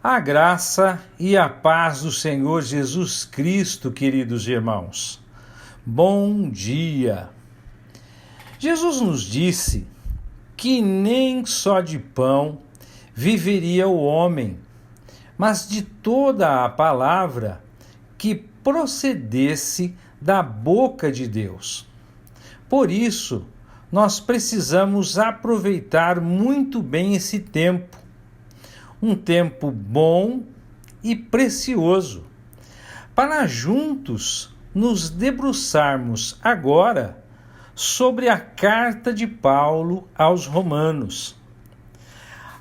A graça e a paz do Senhor Jesus Cristo, queridos irmãos. Bom dia! Jesus nos disse que nem só de pão viveria o homem, mas de toda a palavra que procedesse da boca de Deus. Por isso, nós precisamos aproveitar muito bem esse tempo. Um tempo bom e precioso, para juntos nos debruçarmos agora sobre a carta de Paulo aos Romanos.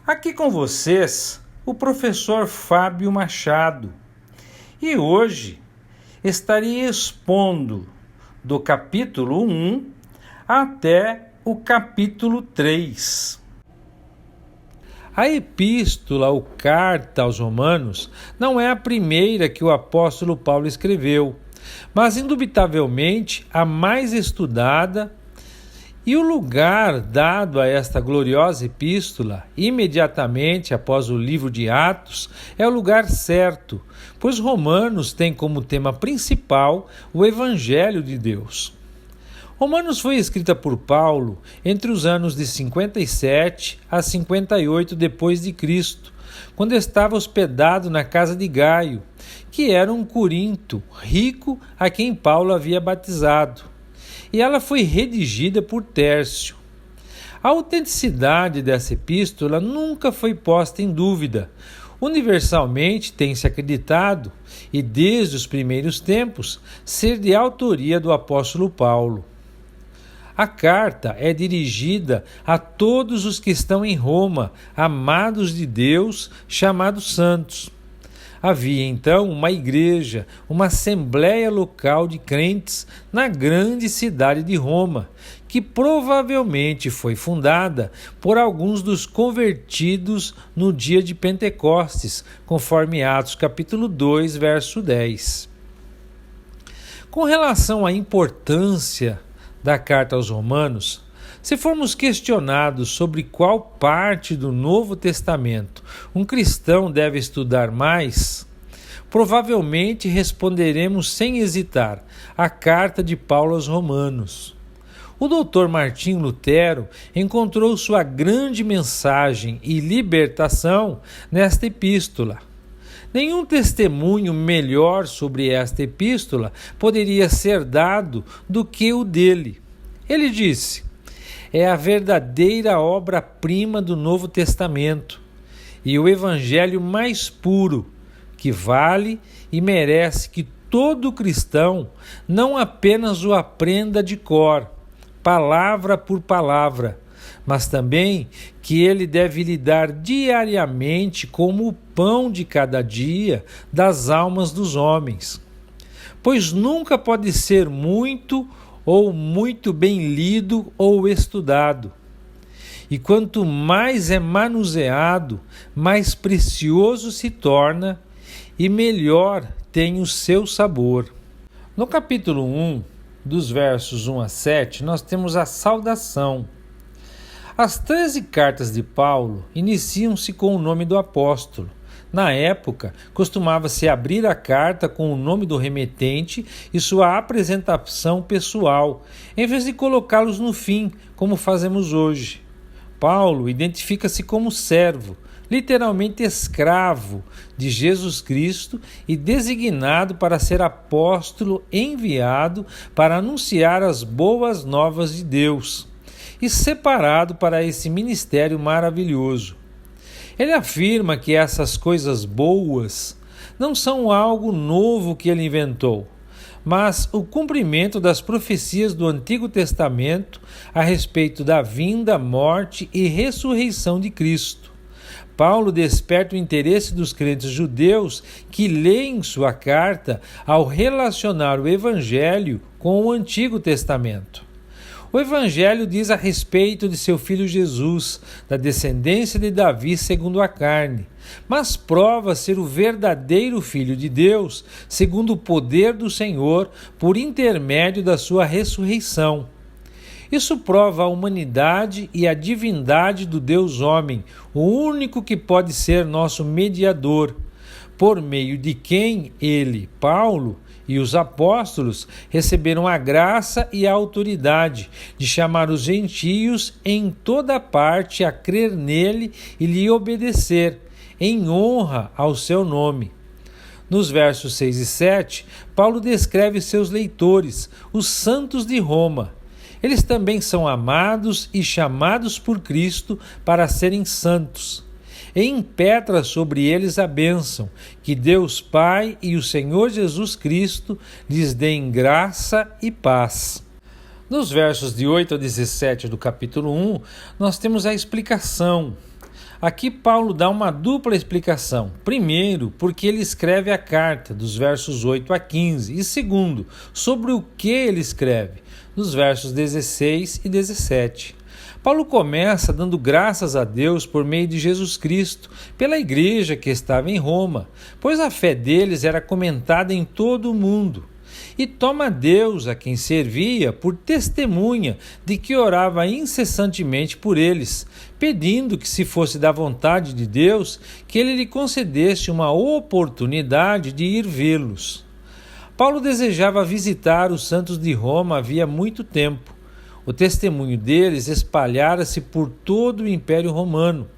Aqui com vocês, o professor Fábio Machado, e hoje estarei expondo do capítulo 1 até o capítulo 3. A epístola ou carta aos Romanos não é a primeira que o apóstolo Paulo escreveu, mas indubitavelmente a mais estudada, e o lugar dado a esta gloriosa epístola, imediatamente após o livro de Atos, é o lugar certo, pois Romanos tem como tema principal o Evangelho de Deus. Romanos foi escrita por Paulo entre os anos de 57 a 58 depois de Cristo, quando estava hospedado na casa de Gaio, que era um corinto rico a quem Paulo havia batizado, e ela foi redigida por Tércio. A autenticidade dessa epístola nunca foi posta em dúvida. Universalmente tem-se acreditado, e desde os primeiros tempos, ser de autoria do apóstolo Paulo. A carta é dirigida a todos os que estão em Roma, amados de Deus, chamados santos. Havia então uma igreja, uma assembleia local de crentes na grande cidade de Roma, que provavelmente foi fundada por alguns dos convertidos no dia de Pentecostes, conforme Atos capítulo 2, verso 10. Com relação à importância da carta aos Romanos, se formos questionados sobre qual parte do Novo Testamento um cristão deve estudar mais, provavelmente responderemos sem hesitar a carta de Paulo aos Romanos. O Dr. Martinho Lutero encontrou sua grande mensagem e libertação nesta epístola. Nenhum testemunho melhor sobre esta epístola poderia ser dado do que o dele. Ele disse: é a verdadeira obra-prima do Novo Testamento e o evangelho mais puro, que vale e merece que todo cristão não apenas o aprenda de cor, palavra por palavra, mas também que ele deve lidar diariamente como o pão de cada dia das almas dos homens. Pois nunca pode ser muito ou muito bem lido ou estudado. E quanto mais é manuseado, mais precioso se torna e melhor tem o seu sabor. No capítulo 1, dos versos 1 a 7, nós temos a saudação. As 13 cartas de Paulo iniciam-se com o nome do apóstolo. Na época, costumava-se abrir a carta com o nome do remetente e sua apresentação pessoal, em vez de colocá-los no fim, como fazemos hoje. Paulo identifica-se como servo, literalmente escravo de Jesus Cristo e designado para ser apóstolo enviado para anunciar as boas novas de Deus, e separado para esse ministério maravilhoso. Ele afirma que essas coisas boas não são algo novo que ele inventou, mas o cumprimento das profecias do Antigo Testamento a respeito da vinda, morte e ressurreição de Cristo. Paulo desperta o interesse dos crentes judeus que leem sua carta ao relacionar o Evangelho com o Antigo Testamento. O Evangelho diz a respeito de seu filho Jesus, da descendência de Davi segundo a carne, mas prova ser o verdadeiro Filho de Deus, segundo o poder do Senhor, por intermédio da sua ressurreição. Isso prova a humanidade e a divindade do Deus homem, o único que pode ser nosso mediador, por meio de quem ele, Paulo, e os apóstolos receberam a graça e a autoridade de chamar os gentios em toda parte a crer nele e lhe obedecer, em honra ao seu nome. Nos versos 6 e 7, Paulo descreve seus leitores, os santos de Roma. Eles também são amados e chamados por Cristo para serem santos. E impetra sobre eles a bênção, que Deus Pai e o Senhor Jesus Cristo lhes deem graça e paz. Nos versos de 8 a 17 do capítulo 1, nós temos a explicação. Aqui Paulo dá uma dupla explicação. Primeiro, porque ele escreve a carta, dos versos 8 a 15. E segundo, sobre o que ele escreve, nos versos 16 e 17. Paulo começa dando graças a Deus por meio de Jesus Cristo, pela igreja que estava em Roma, pois a fé deles era comentada em todo o mundo. E toma Deus, a quem servia, por testemunha de que orava incessantemente por eles, pedindo que, se fosse da vontade de Deus, que ele lhe concedesse uma oportunidade de ir vê-los. Paulo desejava visitar os santos de Roma havia muito tempo. O testemunho deles espalhara-se por todo o Império Romano.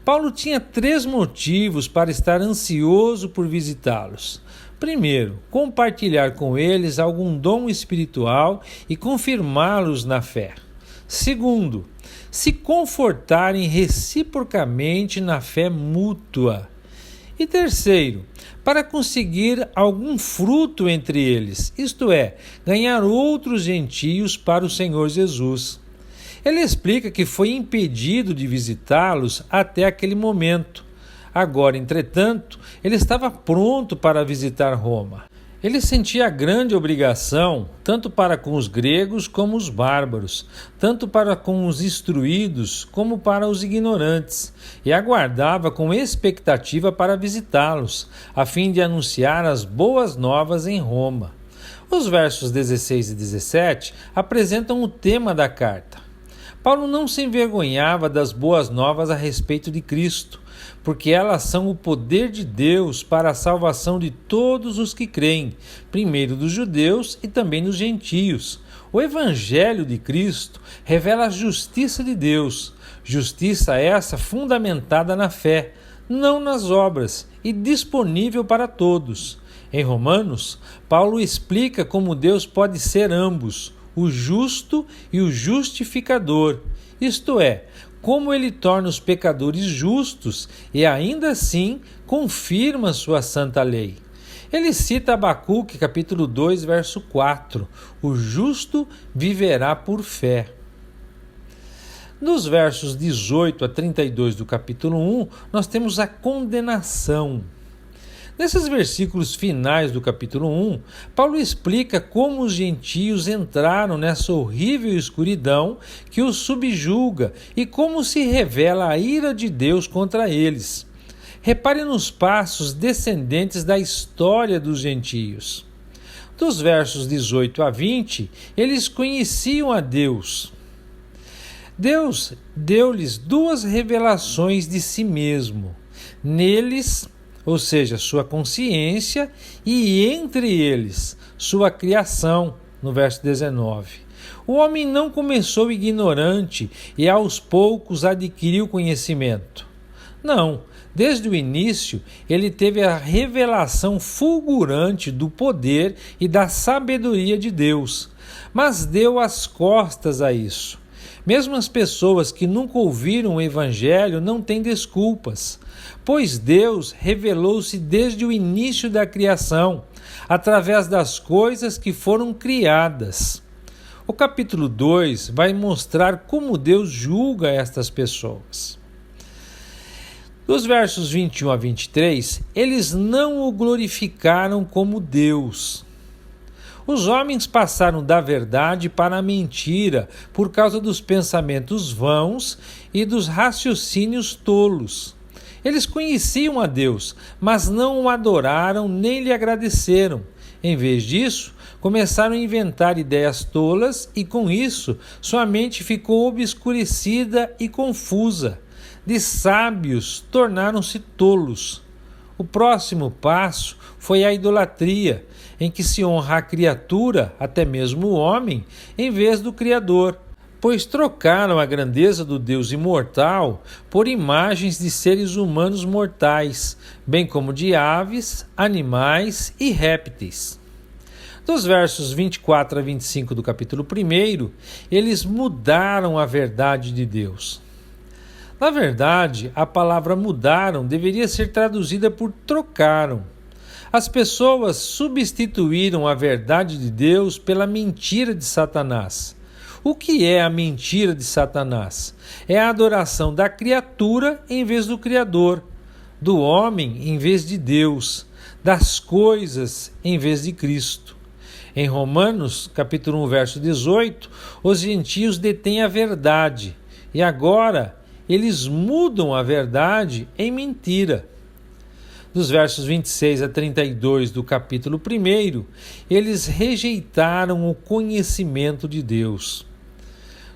Paulo tinha 3 motivos para estar ansioso por visitá-los. Primeiro, compartilhar com eles algum dom espiritual e confirmá-los na fé. Segundo, se confortarem reciprocamente na fé mútua. E terceiro, para conseguir algum fruto entre eles, isto é, ganhar outros gentios para o Senhor Jesus. Ele explica que foi impedido de visitá-los até aquele momento. Agora, entretanto, ele estava pronto para visitar Roma. Ele sentia grande obrigação, tanto para com os gregos como os bárbaros, tanto para com os instruídos como para os ignorantes, e aguardava com expectativa para visitá-los, a fim de anunciar as boas novas em Roma. Os versos 16 e 17 apresentam o tema da carta. Paulo não se envergonhava das boas novas a respeito de Cristo, porque elas são o poder de Deus para a salvação de todos os que creem, primeiro dos judeus e também dos gentios. O Evangelho de Cristo revela a justiça de Deus, justiça essa fundamentada na fé, não nas obras, e disponível para todos. Em Romanos, Paulo explica como Deus pode ser ambos, o justo e o justificador, isto é, como ele torna os pecadores justos e ainda assim confirma sua santa lei. Ele cita Abacuque, capítulo 2, verso 4, o justo viverá por fé. Nos versos 18 a 32 do capítulo 1, nós temos a condenação. Nesses versículos finais do capítulo 1, Paulo explica como os gentios entraram nessa horrível escuridão que os subjuga e como se revela a ira de Deus contra eles. Repare nos passos descendentes da história dos gentios. Dos versos 18 a 20, eles conheciam a Deus. Deus deu-lhes 2 revelações de si mesmo. Neles, ou seja, sua consciência, e entre eles, sua criação, no verso 19. O homem não começou ignorante e aos poucos adquiriu conhecimento. Não, desde o início ele teve a revelação fulgurante do poder e da sabedoria de Deus, mas deu as costas a isso. Mesmo as pessoas que nunca ouviram o Evangelho não têm desculpas, pois Deus revelou-se desde o início da criação, através das coisas que foram criadas. O capítulo 2 vai mostrar como Deus julga estas pessoas. Dos versos 21 a 23, eles não o glorificaram como Deus. Os homens passaram da verdade para a mentira por causa dos pensamentos vãos e dos raciocínios tolos. Eles conheciam a Deus, mas não o adoraram nem lhe agradeceram. Em vez disso, começaram a inventar ideias tolas e, com isso, sua mente ficou obscurecida e confusa. De sábios, tornaram-se tolos. O próximo passo foi a idolatria, em que se honra a criatura, até mesmo o homem, em vez do Criador, pois trocaram a grandeza do Deus imortal por imagens de seres humanos mortais, bem como de aves, animais e répteis. Dos versos 24 a 25 do capítulo 1, eles mudaram a verdade de Deus. Na verdade, a palavra mudaram deveria ser traduzida por trocaram. As pessoas substituíram a verdade de Deus pela mentira de Satanás. O que é a mentira de Satanás? É a adoração da criatura em vez do Criador, do homem em vez de Deus, das coisas em vez de Cristo. Em Romanos, capítulo 1, verso 18, os gentios detêm a verdade e agora eles mudam a verdade em mentira. Dos versos 26 a 32 do capítulo 1, eles rejeitaram o conhecimento de Deus.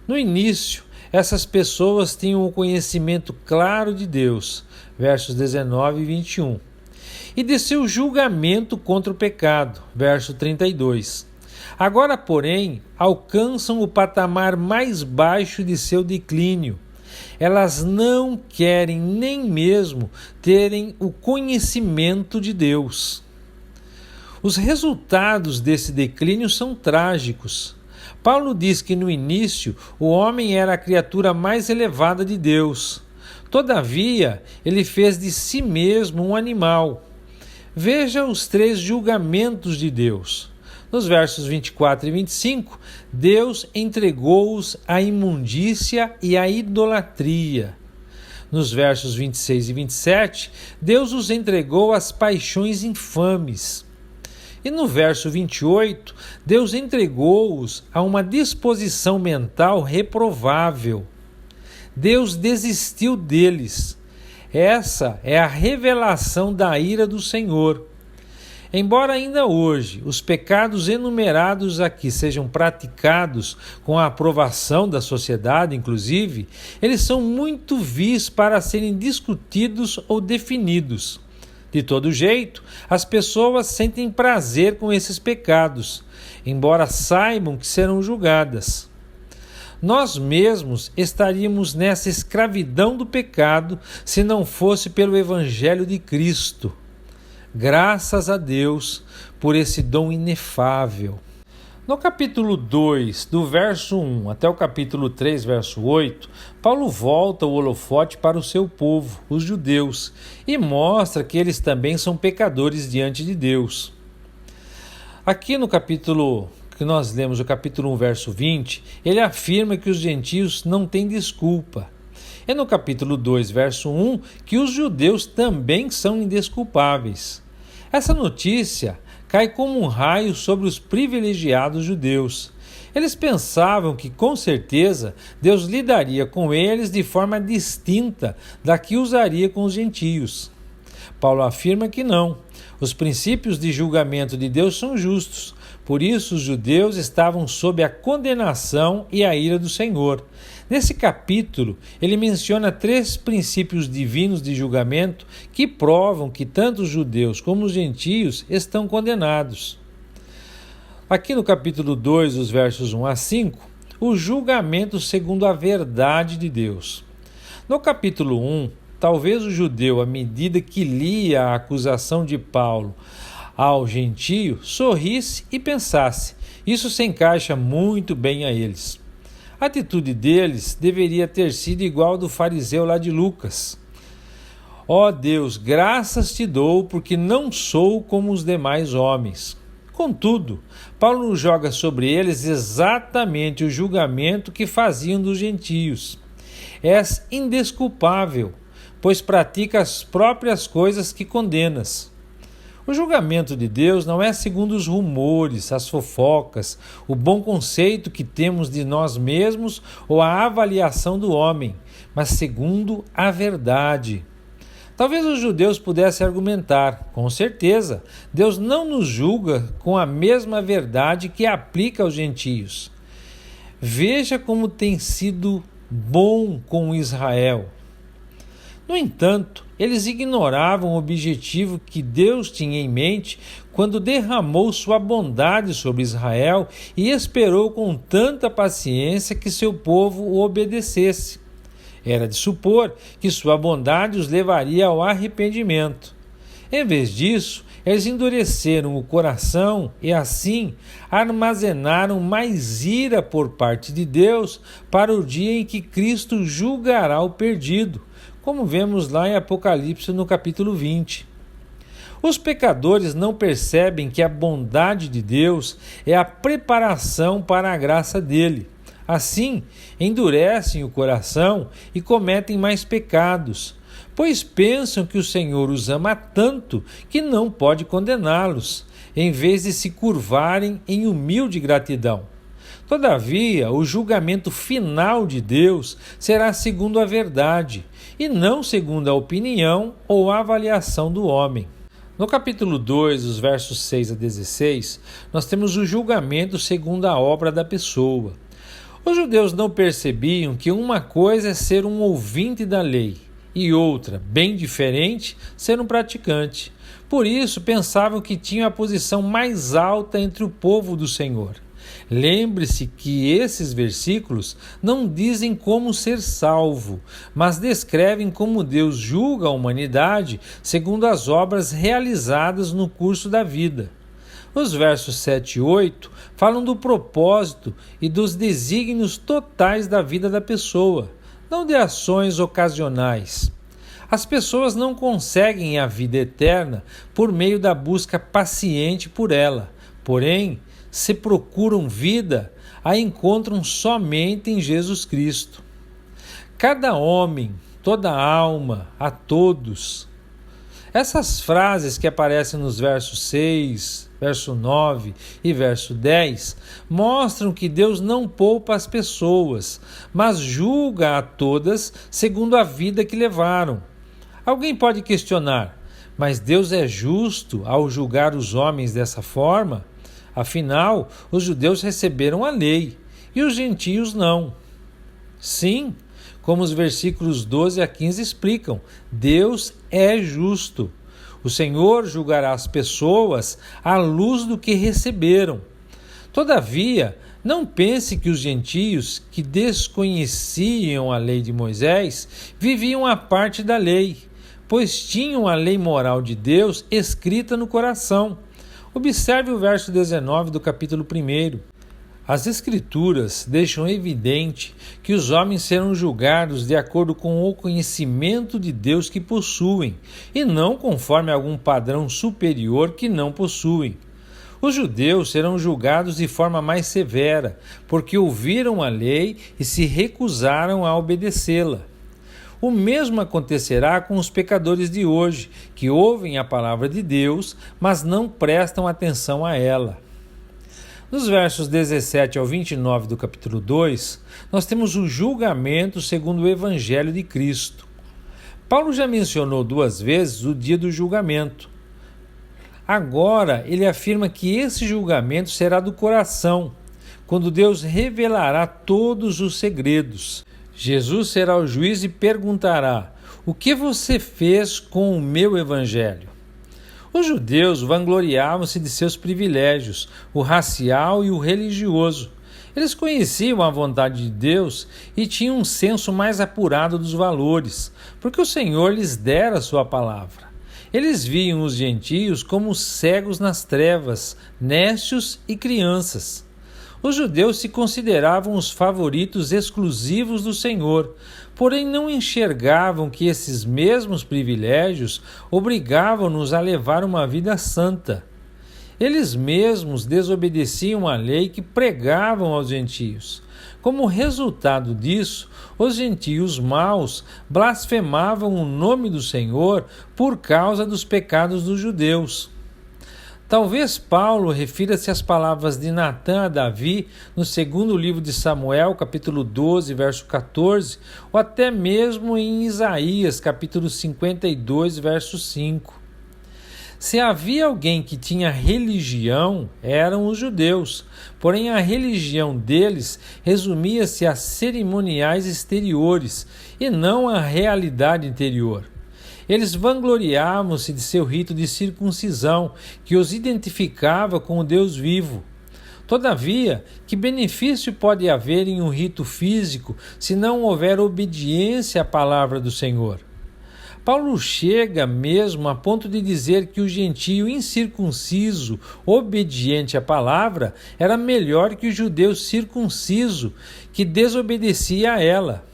No início, essas pessoas tinham o conhecimento claro de Deus, versos 19 e 21, e de seu julgamento contra o pecado, verso 32. Agora, porém, alcançam o patamar mais baixo de seu declínio. Elas não querem nem mesmo terem o conhecimento de Deus. Os resultados desse declínio são trágicos. Paulo diz que no início o homem era a criatura mais elevada de Deus. Todavia, ele fez de si mesmo um animal. Veja os 3 julgamentos de Deus. Nos versos 24 e 25, Deus entregou-os à imundícia e à idolatria. Nos versos 26 e 27, Deus os entregou às paixões infames. E no verso 28, Deus entregou-os a uma disposição mental reprovável. Deus desistiu deles. Essa é a revelação da ira do Senhor. Embora ainda hoje os pecados enumerados aqui sejam praticados com a aprovação da sociedade, inclusive, eles são muito vis para serem discutidos ou definidos. De todo jeito, as pessoas sentem prazer com esses pecados, embora saibam que serão julgadas. Nós mesmos estaríamos nessa escravidão do pecado se não fosse pelo Evangelho de Cristo. Graças a Deus por esse dom inefável. No capítulo 2, do verso 1 até o capítulo 3, verso 8, Paulo volta o holofote para o seu povo, os judeus, e mostra que eles também são pecadores diante de Deus. Aqui no capítulo que nós lemos, o capítulo 1, verso 20, ele afirma que os gentios não têm desculpa. É no capítulo 2, verso 1, que os judeus também são indesculpáveis. Essa notícia cai como um raio sobre os privilegiados judeus. Eles pensavam que, com certeza, Deus lidaria com eles de forma distinta da que usaria com os gentios. Paulo afirma que não. Os princípios de julgamento de Deus são justos. Por isso, os judeus estavam sob a condenação e a ira do Senhor. Nesse capítulo, ele menciona 3 princípios divinos de julgamento que provam que tanto os judeus como os gentios estão condenados. Aqui no capítulo 2, os versos 1 a 5, o julgamento segundo a verdade de Deus. No capítulo 1, talvez o judeu, à medida que lia a acusação de Paulo ao gentio, sorrisse e pensasse: isso se encaixa muito bem a eles. A atitude deles deveria ter sido igual ao do fariseu lá de Lucas. Ó Deus, graças te dou, porque não sou como os demais homens. Contudo, Paulo joga sobre eles exatamente o julgamento que faziam dos gentios. És indesculpável, pois pratica as próprias coisas que condenas. O julgamento de Deus não é segundo os rumores, as fofocas, o bom conceito que temos de nós mesmos ou a avaliação do homem, mas segundo a verdade. Talvez os judeus pudessem argumentar: com certeza, Deus não nos julga com a mesma verdade que aplica aos gentios. Veja como tem sido bom com Israel. No entanto, eles ignoravam o objetivo que Deus tinha em mente quando derramou sua bondade sobre Israel e esperou com tanta paciência que seu povo o obedecesse. Era de supor que sua bondade os levaria ao arrependimento. Em vez disso, eles endureceram o coração e assim armazenaram mais ira por parte de Deus para o dia em que Cristo julgará o perdido, como vemos lá em Apocalipse no capítulo 20. Os pecadores não percebem que a bondade de Deus é a preparação para a graça dele. Assim, endurecem o coração e cometem mais pecados, pois pensam que o Senhor os ama tanto que não pode condená-los, em vez de se curvarem em humilde gratidão. Todavia, o julgamento final de Deus será segundo a verdade, e não segundo a opinião ou a avaliação do homem. No capítulo 2, os versos 6 a 16, nós temos o julgamento segundo a obra da pessoa. Os judeus não percebiam que uma coisa é ser um ouvinte da lei e outra, bem diferente, ser um praticante. Por isso, pensavam que tinham a posição mais alta entre o povo do Senhor. Lembre-se que esses versículos não dizem como ser salvo, mas descrevem como Deus julga a humanidade segundo as obras realizadas no curso da vida. Os versos 7 e 8 falam do propósito e dos desígnios totais da vida da pessoa, não de ações ocasionais. As pessoas não conseguem a vida eterna por meio da busca paciente por ela, porém, se procuram vida, a encontram somente em Jesus Cristo. Cada homem, toda alma, a todos. Essas frases que aparecem nos versos 6, verso 9 e verso 10 mostram que Deus não poupa as pessoas, mas julga a todas segundo a vida que levaram. Alguém pode questionar, mas Deus é justo ao julgar os homens dessa forma? Afinal, os judeus receberam a lei e os gentios não. Sim, como os versículos 12 a 15 explicam, Deus é justo. O Senhor julgará as pessoas à luz do que receberam. Todavia, não pense que os gentios, que desconheciam a lei de Moisés, viviam à parte da lei, pois tinham a lei moral de Deus escrita no coração. Observe o verso 19 do capítulo 1. As Escrituras deixam evidente que os homens serão julgados de acordo com o conhecimento de Deus que possuem, e não conforme algum padrão superior que não possuem. Os judeus serão julgados de forma mais severa, porque ouviram a lei e se recusaram a obedecê-la. O mesmo acontecerá com os pecadores de hoje, que ouvem a palavra de Deus, mas não prestam atenção a ela. Nos versos 17 ao 29 do capítulo 2, nós temos o julgamento segundo o Evangelho de Cristo. Paulo já mencionou 2 vezes o dia do julgamento. Agora, ele afirma que esse julgamento será do coração, quando Deus revelará todos os segredos. Jesus será o juiz e perguntará: o que você fez com o meu evangelho? Os judeus vangloriavam-se de seus privilégios, o racial e o religioso. Eles conheciam a vontade de Deus e tinham um senso mais apurado dos valores, porque o Senhor lhes dera a sua palavra. Eles viam os gentios como cegos nas trevas, nécios e crianças. Os judeus se consideravam os favoritos exclusivos do Senhor, porém não enxergavam que esses mesmos privilégios obrigavam-nos a levar uma vida santa. Eles mesmos desobedeciam à lei que pregavam aos gentios. Como resultado disso, os gentios maus blasfemavam o nome do Senhor por causa dos pecados dos judeus. Talvez Paulo refira-se às palavras de Natã a Davi no segundo livro de Samuel, capítulo 12, verso 14, ou até mesmo em Isaías, capítulo 52, verso 5. Se havia alguém que tinha religião, eram os judeus, porém a religião deles resumia-se a cerimoniais exteriores e não a realidade interior. Eles vangloriavam-se de seu rito de circuncisão, que os identificava com o Deus vivo. Todavia, que benefício pode haver em um rito físico se não houver obediência à palavra do Senhor? Paulo chega mesmo a ponto de dizer que o gentio incircunciso, obediente à palavra, era melhor que o judeu circunciso, que desobedecia a ela.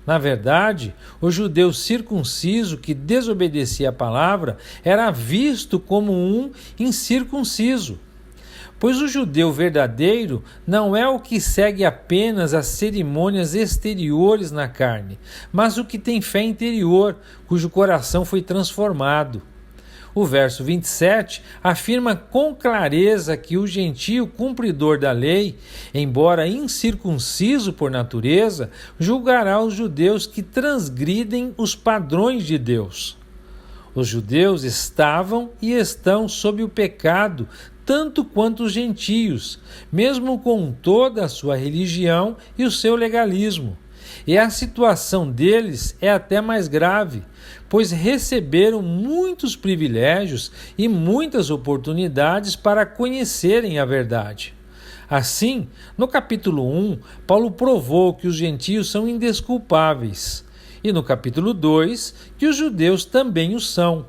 Na verdade, o judeu circunciso que desobedecia a palavra era visto como um incircunciso. Pois o judeu verdadeiro não é o que segue apenas as cerimônias exteriores na carne, mas o que tem fé interior, cujo coração foi transformado. O verso 27 afirma com clareza que o gentio cumpridor da lei, embora incircunciso por natureza, julgará os judeus que transgridem os padrões de Deus. Os judeus estavam e estão sob o pecado, tanto quanto os gentios, mesmo com toda a sua religião e o seu legalismo. E a situação deles é até mais grave, pois receberam muitos privilégios e muitas oportunidades para conhecerem a verdade. Assim, no capítulo 1, Paulo provou que os gentios são indesculpáveis, e no capítulo 2, que os judeus também o são.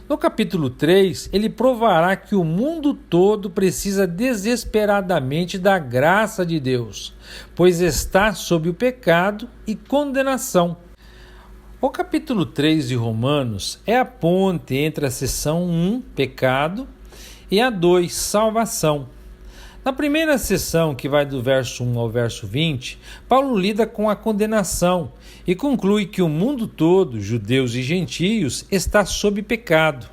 No capítulo 3, ele provará que o mundo todo precisa desesperadamente da graça de Deus, pois está sob o pecado e condenação. O capítulo 3 de Romanos é a ponte entre a seção 1, pecado, e a 2, salvação. Na primeira seção, que vai do verso 1 ao verso 20, Paulo lida com a condenação e conclui que o mundo todo, judeus e gentios, está sob pecado.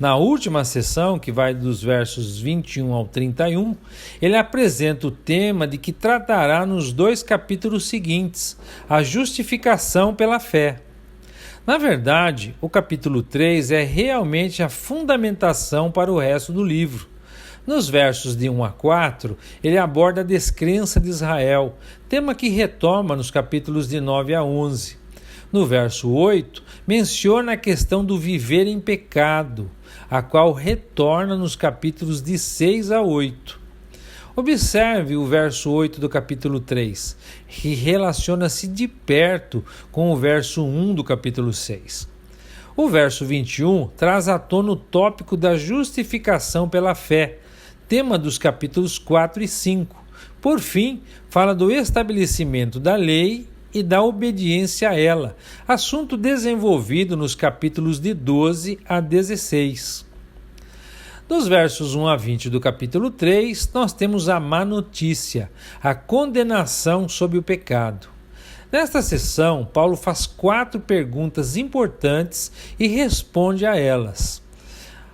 Na última seção, que vai dos versos 21 ao 31, ele apresenta o tema de que tratará nos 2 capítulos seguintes, a justificação pela fé. Na verdade, o capítulo 3 é realmente a fundamentação para o resto do livro. Nos versos de 1 a 4, ele aborda a descrença de Israel, tema que retoma nos capítulos de 9 a 11. No verso 8, menciona a questão do viver em pecado, a qual retorna nos capítulos de 6 a 8. Observe o verso 8 do capítulo 3, que relaciona-se de perto com o verso 1 do capítulo 6. O verso 21 traz à tona o tópico da justificação pela fé, tema dos capítulos 4 e 5. Por fim, fala do estabelecimento da lei e da obediência a ela, assunto desenvolvido nos capítulos de 12 a 16. Dos versos 1 a 20 do capítulo 3, nós temos a má notícia, a condenação sob o pecado. Nesta sessão, Paulo faz 4 perguntas importantes e responde a elas.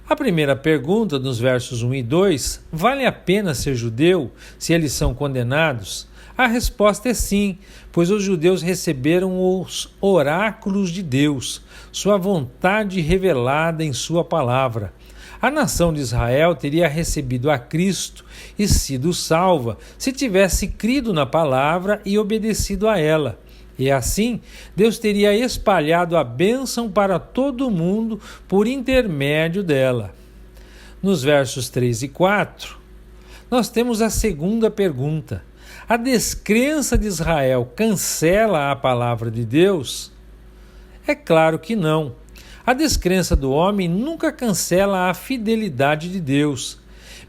A primeira pergunta, nos versos 1 e 2, vale a pena ser judeu se eles são condenados? A resposta é sim, pois os judeus receberam os oráculos de Deus, sua vontade revelada em sua palavra. A nação de Israel teria recebido a Cristo e sido salva se tivesse crido na palavra e obedecido a ela. E assim, Deus teria espalhado a bênção para todo o mundo por intermédio dela. Nos versos 3 e 4, nós temos a segunda pergunta. A descrença de Israel cancela a palavra de Deus? É claro que não. A descrença do homem nunca cancela a fidelidade de Deus.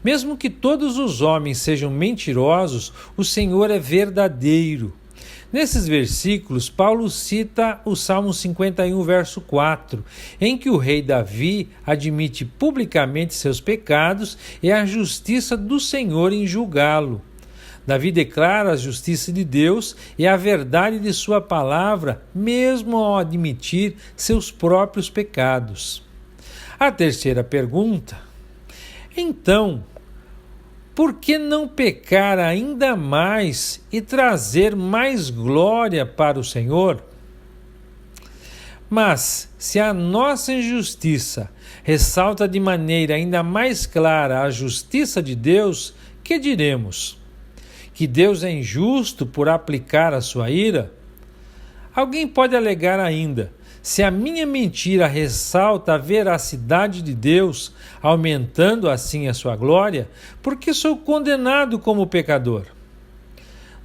Mesmo que todos os homens sejam mentirosos, o Senhor é verdadeiro. Nesses versículos, Paulo cita o Salmo 51, verso 4, em que o rei Davi admite publicamente seus pecados e a justiça do Senhor em julgá-lo. Davi declara a justiça de Deus e a verdade de sua palavra, mesmo ao admitir seus próprios pecados. A terceira pergunta Então, por que não pecar ainda mais e trazer mais glória para o Senhor? Mas, se a nossa injustiça ressalta de maneira ainda mais clara a justiça de Deus, que diremos? Que Deus é injusto por aplicar a sua ira? Alguém pode alegar ainda: se a minha mentira ressalta a veracidade de Deus, aumentando assim a sua glória, por que sou condenado como pecador?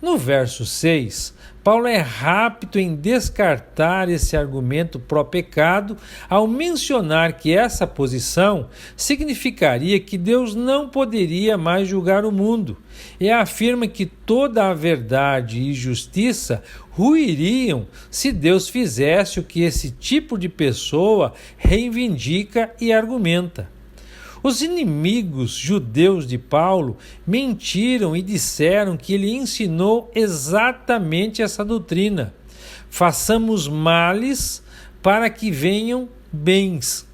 No verso 6, Paulo é rápido em descartar esse argumento pró-pecado ao mencionar que essa posição significaria que Deus não poderia mais julgar o mundo, e afirma que toda a verdade e justiça ruiriam se Deus fizesse o que esse tipo de pessoa reivindica e argumenta. Os inimigos judeus de Paulo mentiram e disseram que ele ensinou exatamente essa doutrina: façamos males para que venham bens,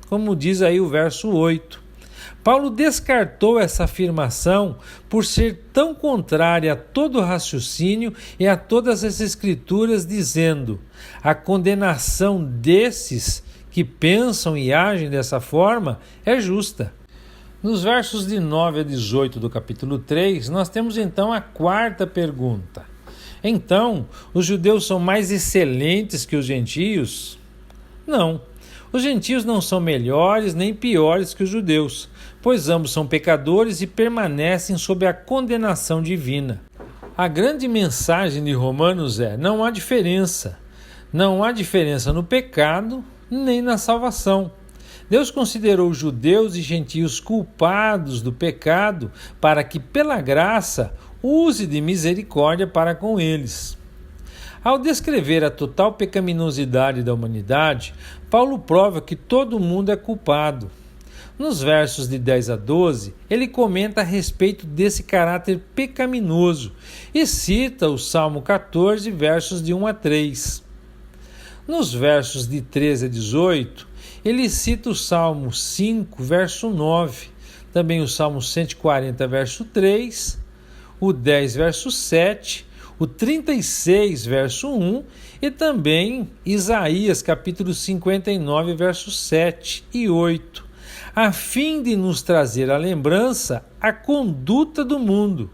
como diz aí o verso 8. Paulo descartou essa afirmação por ser tão contrária a todo raciocínio e a todas as escrituras, dizendo: a condenação desses que pensam e agem dessa forma é justa. Nos versos de 9 a 18 do capítulo 3, nós temos então a quarta pergunta. Então, os judeus são mais excelentes que os gentios? Não. Os gentios não são melhores nem piores que os judeus, pois ambos são pecadores e permanecem sob a condenação divina. A grande mensagem de Romanos é: não há diferença. Não há diferença no pecado nem na salvação. Deus considerou judeus e gentios culpados do pecado para que, pela graça, use de misericórdia para com eles. Ao descrever a total pecaminosidade da humanidade, Paulo prova que todo mundo é culpado. Nos versos de 10 a 12, ele comenta a respeito desse caráter pecaminoso e cita o Salmo 14, versos de 1 a 3. Nos versos de 13 a 18, ele cita o Salmo 5, verso 9, também o Salmo 140, verso 3, o 10, verso 7, o 36, verso 1 e também Isaías, capítulo 59, versos 7 e 8, a fim de nos trazer à lembrança a conduta do mundo.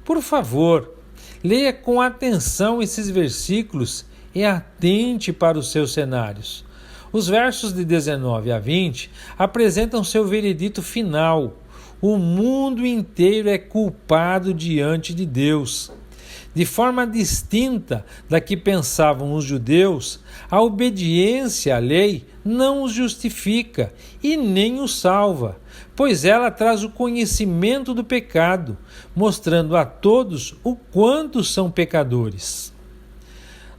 Por favor, leia com atenção esses versículos e atente para os seus cenários. Os versos de 19 a 20 apresentam seu veredito final. O mundo inteiro é culpado diante de Deus. De forma distinta da que pensavam os judeus, a obediência à lei não os justifica e nem os salva, pois ela traz o conhecimento do pecado, mostrando a todos o quanto são pecadores.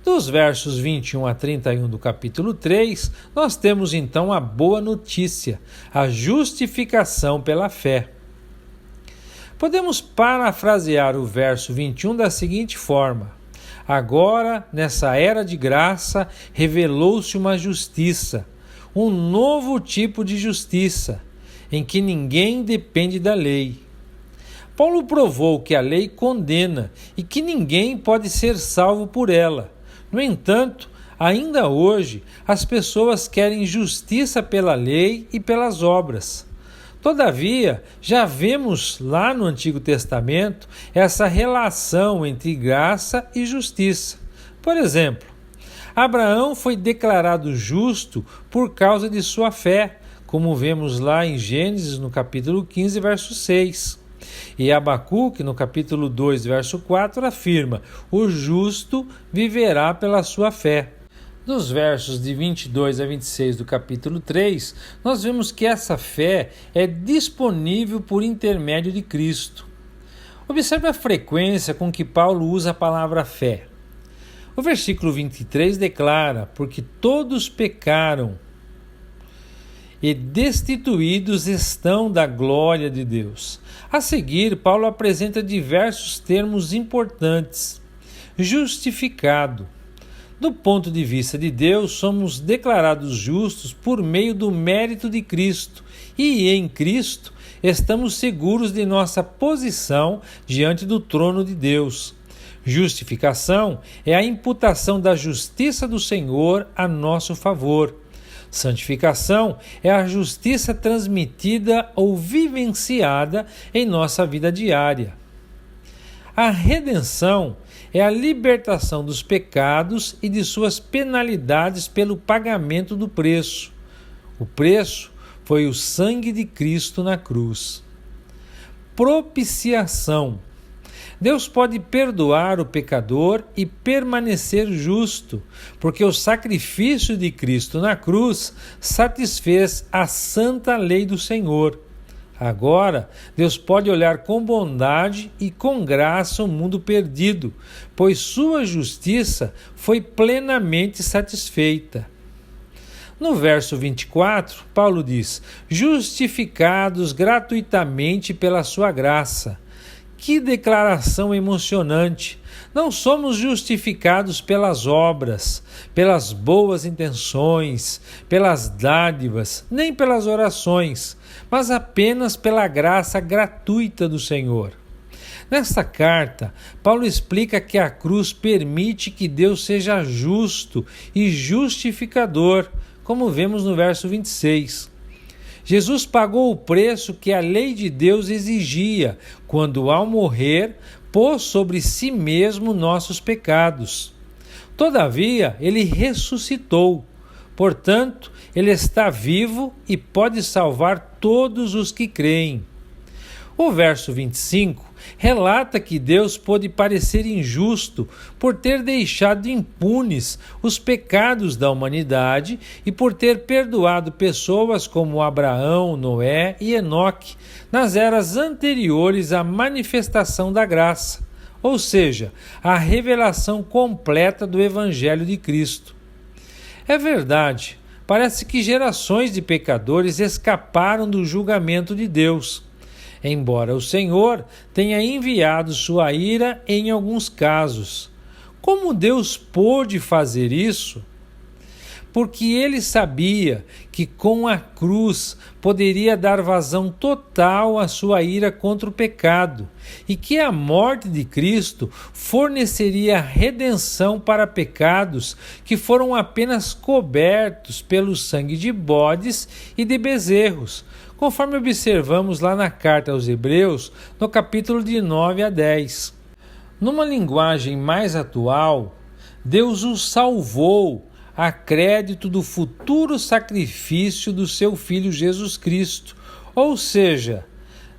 Dos versos 21 a 31 do capítulo 3, nós temos então a boa notícia, a justificação pela fé. Podemos parafrasear o verso 21 da seguinte forma: agora, nessa era de graça, revelou-se uma justiça, um novo tipo de justiça, em que ninguém depende da lei. Paulo provou que a lei condena e que ninguém pode ser salvo por ela. No entanto, ainda hoje, as pessoas querem justiça pela lei e pelas obras. Todavia, já vemos lá no Antigo Testamento essa relação entre graça e justiça. Por exemplo, Abraão foi declarado justo por causa de sua fé, como vemos lá em Gênesis, no capítulo 15, verso 6. E Abacuque, no capítulo 2, verso 4, afirma: o justo viverá pela sua fé. Nos versos de 22 a 26 do capítulo 3, nós vemos que essa fé é disponível por intermédio de Cristo. Observe a frequência com que Paulo usa a palavra fé. O versículo 23 declara: porque todos pecaram e destituídos estão da glória de Deus. A seguir, Paulo apresenta diversos termos importantes. Justificado. Do ponto de vista de Deus, somos declarados justos por meio do mérito de Cristo e em Cristo estamos seguros de nossa posição diante do trono de Deus. Justificação é a imputação da justiça do Senhor a nosso favor. Santificação é a justiça transmitida ou vivenciada em nossa vida diária. A redenção é a libertação dos pecados e de suas penalidades pelo pagamento do preço. O preço foi o sangue de Cristo na cruz. Propiciação. Deus pode perdoar o pecador e permanecer justo, porque o sacrifício de Cristo na cruz satisfez a santa lei do Senhor. Agora, Deus pode olhar com bondade e com graça o mundo perdido, pois sua justiça foi plenamente satisfeita. No verso 24, Paulo diz: justificados gratuitamente pela sua graça. Que declaração emocionante! Não somos justificados pelas obras, pelas boas intenções, pelas dádivas, nem pelas orações, mas apenas pela graça gratuita do Senhor. Nesta carta, Paulo explica que a cruz permite que Deus seja justo e justificador, como vemos no verso 26. Jesus pagou o preço que a lei de Deus exigia, quando, ao morrer, pôs sobre si mesmo nossos pecados. Todavia, ele ressuscitou. Portanto, ele está vivo e pode salvar todos os que creem. O verso 25 relata que Deus pôde parecer injusto por ter deixado impunes os pecados da humanidade e por ter perdoado pessoas como Abraão, Noé e Enoque nas eras anteriores à manifestação da graça, ou seja, a revelação completa do Evangelho de Cristo. É verdade, parece que gerações de pecadores escaparam do julgamento de Deus, embora o Senhor tenha enviado sua ira em alguns casos. Como Deus pôde fazer isso? Porque ele sabia que com a cruz poderia dar vazão total à sua ira contra o pecado e que a morte de Cristo forneceria redenção para pecados que foram apenas cobertos pelo sangue de bodes e de bezerros, conforme observamos lá na carta aos Hebreus, no capítulo de 9 a 10. Numa linguagem mais atual, Deus o salvou a crédito do futuro sacrifício do seu Filho Jesus Cristo. Ou seja,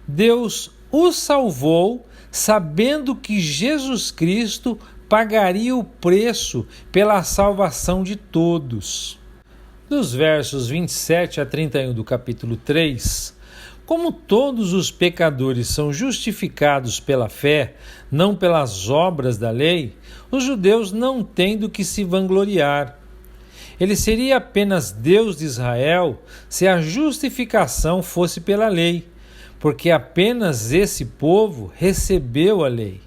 Deus o salvou sabendo que Jesus Cristo pagaria o preço pela salvação de todos. Dos versos 27 a 31 do capítulo 3, como todos os pecadores são justificados pela fé, não pelas obras da lei, os judeus não têm do que se vangloriar. Ele seria apenas Deus de Israel se a justificação fosse pela lei, porque apenas esse povo recebeu a lei.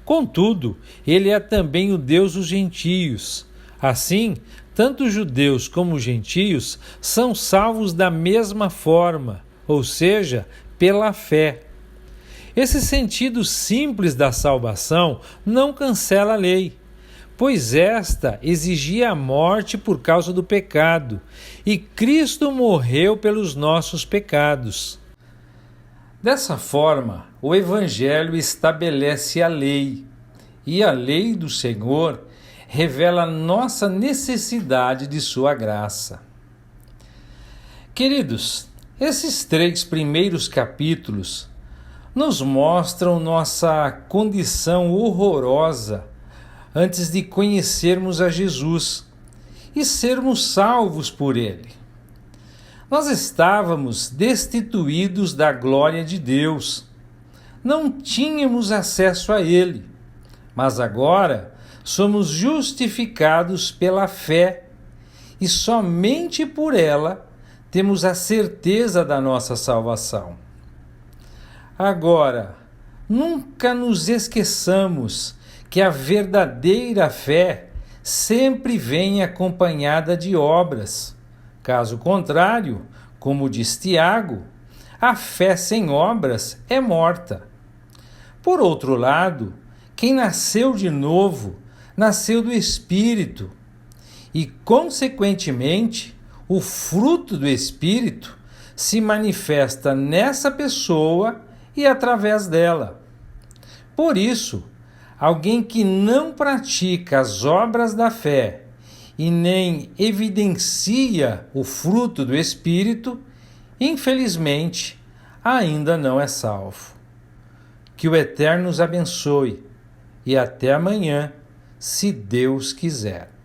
Contudo, ele é também o Deus dos gentios. Assim, tanto os judeus como os gentios são salvos da mesma forma, ou seja, pela fé. Esse sentido simples da salvação não cancela a lei, pois esta exigia a morte por causa do pecado, e Cristo morreu pelos nossos pecados. Dessa forma, o Evangelho estabelece a lei, e a lei do Senhor revela nossa necessidade de sua graça. Queridos, esses 3 primeiros capítulos nos mostram nossa condição horrorosa antes de conhecermos a Jesus e sermos salvos por Ele. Nós estávamos destituídos da glória de Deus, não tínhamos acesso a Ele, mas agora somos justificados pela fé e somente por ela temos a certeza da nossa salvação. Agora, nunca nos esqueçamos que a verdadeira fé sempre vem acompanhada de obras. Caso contrário, Como diz Tiago, a fé sem obras é morta. Por outro lado, quem nasceu de novo, nasceu do Espírito, e, consequentemente, o fruto do Espírito se manifesta nessa pessoa e através dela. Por isso, alguém que não pratica as obras da fé e nem evidencia o fruto do Espírito, infelizmente, ainda não é salvo. Que o Eterno os abençoe e até amanhã, se Deus quiser.